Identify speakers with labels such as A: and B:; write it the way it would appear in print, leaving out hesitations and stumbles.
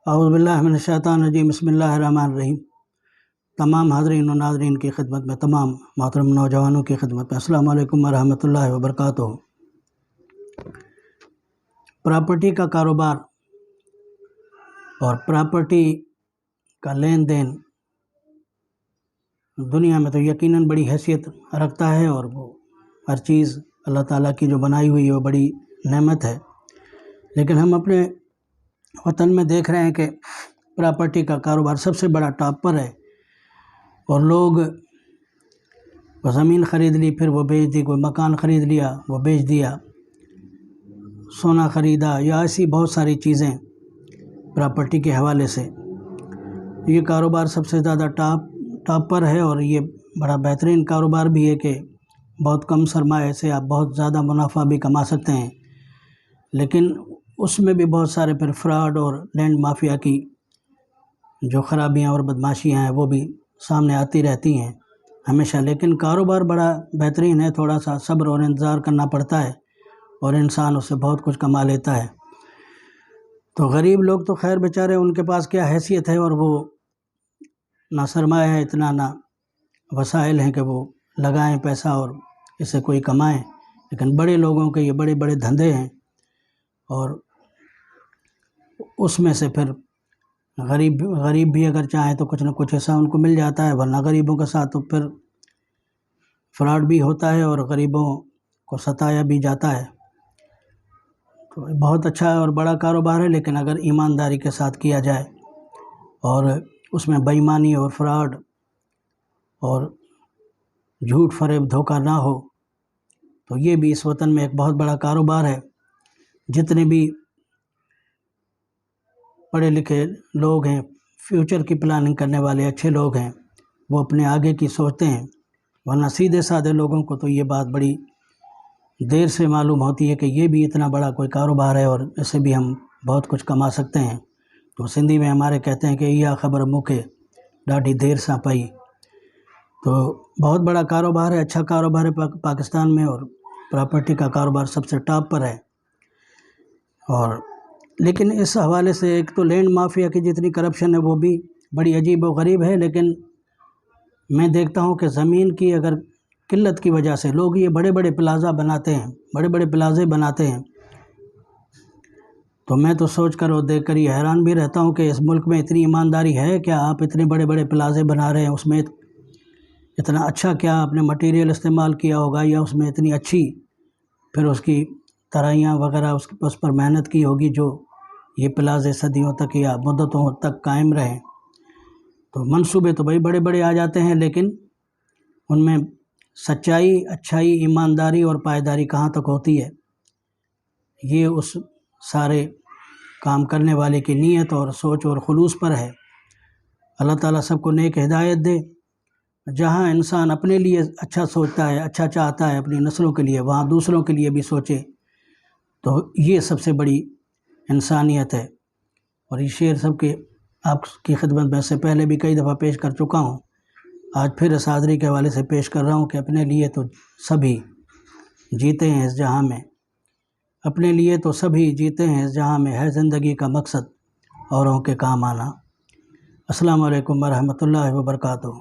A: اعوذ باللہ من الشیطان الرجیم بسم اللہ الرحمن الرحیم۔ تمام حاضرین و ناظرین کی خدمت میں، تمام محترم نوجوانوں کی خدمت میں السلام علیکم ورحمۃ اللہ وبرکاتہ۔ پراپرٹی کا کاروبار اور پراپرٹی کا لین دین دنیا میں تو یقیناً بڑی حیثیت رکھتا ہے، اور وہ ہر چیز اللہ تعالیٰ کی جو بنائی ہوئی ہے وہ بڑی نعمت ہے۔ لیکن ہم اپنے وطن میں دیکھ رہے ہیں کہ پراپرٹی کا کاروبار سب سے بڑا ٹاپ پر ہے، اور لوگ زمین خرید لی پھر وہ بیچ دی، کوئی مکان خرید لیا وہ بیچ دیا، سونا خریدا، یا ایسی بہت ساری چیزیں پراپرٹی کے حوالے سے۔ یہ کاروبار سب سے زیادہ ٹاپ پر ہے، اور یہ بڑا بہترین کاروبار بھی ہے کہ بہت کم سرمایہ سے آپ بہت زیادہ منافع بھی کما سکتے ہیں۔ لیکن اس میں بھی بہت سارے پھر فراڈ اور لینڈ مافیا کی جو خرابیاں اور بدماشیاں ہیں وہ بھی سامنے آتی رہتی ہیں ہمیشہ۔ لیکن کاروبار بڑا بہترین ہے، تھوڑا سا صبر اور انتظار کرنا پڑتا ہے اور انسان اس سے بہت کچھ کما لیتا ہے۔ تو غریب لوگ تو خیر بیچارے، ان کے پاس کیا حیثیت ہے، اور وہ نہ سرمایہ ہے اتنا، نہ وسائل ہیں کہ وہ لگائیں پیسہ اور اس سے کوئی کمائیں۔ لیکن بڑے لوگوں کے یہ بڑے بڑے دھندے ہیں، اور اس میں سے پھر غریب بھی اگر چاہیں تو کچھ نہ کچھ حصہ ان کو مل جاتا ہے، ورنہ غریبوں کے ساتھ تو پھر فراڈ بھی ہوتا ہے اور غریبوں کو ستایا بھی جاتا ہے۔ تو بہت اچھا اور بڑا کاروبار ہے، لیکن اگر ایمانداری کے ساتھ کیا جائے اور اس میں بے ایمانی اور فراڈ اور جھوٹ فریب دھوکہ نہ ہو تو یہ بھی اس وطن میں ایک بہت بڑا کاروبار ہے۔ جتنے بھی پڑھے لکھے لوگ ہیں، فیوچر کی پلاننگ کرنے والے اچھے لوگ ہیں، وہ اپنے آگے کی سوچتے ہیں، ورنہ سیدھے سادے لوگوں کو تو یہ بات بڑی دیر سے معلوم ہوتی ہے کہ یہ بھی اتنا بڑا کوئی کاروبار ہے اور اس سے بھی ہم بہت کچھ کما سکتے ہیں۔ تو سندھی میں ہمارے کہتے ہیں کہ یہ خبر موکے ڈاڈھی دیر سا پئی۔ تو بہت بڑا کاروبار ہے، اچھا کاروبار ہے پاکستان میں، اور پراپرٹی کا کاروبار سب سے ٹاپ پر ہے۔ اور لیکن اس حوالے سے ایک تو لینڈ مافیا کی جتنی کرپشن ہے وہ بھی بڑی عجیب و غریب ہے۔ لیکن میں دیکھتا ہوں کہ زمین کی اگر قلت کی وجہ سے لوگ یہ بڑے بڑے پلازا بناتے ہیں، بڑے بڑے پلازے بناتے ہیں، تو میں تو سوچ کر اور دیکھ کر یہ حیران بھی رہتا ہوں کہ اس ملک میں اتنی ایمانداری ہے کیا؟ آپ اتنے بڑے بڑے پلازے بنا رہے ہیں، اس میں اتنا اچھا کیا آپ نے مٹیریل استعمال کیا ہوگا، یا اس میں اتنی اچھی پھر اس کی طرائیاں وغیرہ اس پر محنت کی ہوگی جو یہ پلازے صدیوں تک یا مدتوں تک قائم رہیں۔ تو منصوبے تو بھائی بڑے بڑے آ جاتے ہیں، لیکن ان میں سچائی، اچھائی، ایمانداری اور پائیداری کہاں تک ہوتی ہے، یہ اس سارے کام کرنے والے کی نیت اور سوچ اور خلوص پر ہے۔ اللہ تعالیٰ سب کو نیک ہدایت دے۔ جہاں انسان اپنے لیے اچھا سوچتا ہے، اچھا چاہتا ہے اپنی نسلوں کے لیے، وہاں دوسروں کے لیے بھی سوچے، تو یہ سب سے بڑی انسانیت ہے۔ اور یہ شعر سب کے آپ کی خدمت میں سے پہلے بھی کئی دفعہ پیش کر چکا ہوں، آج پھر اس حاضری کے حوالے سے پیش کر رہا ہوں کہ اپنے لیے تو سبھی جیتے ہیں اس جہاں میں، اپنے لیے تو سبھی جیتے ہیں اس جہاں میں، ہے زندگی کا مقصد اوروں کے کام آنا۔ السلام علیکم ورحمۃ اللہ وبرکاتہ۔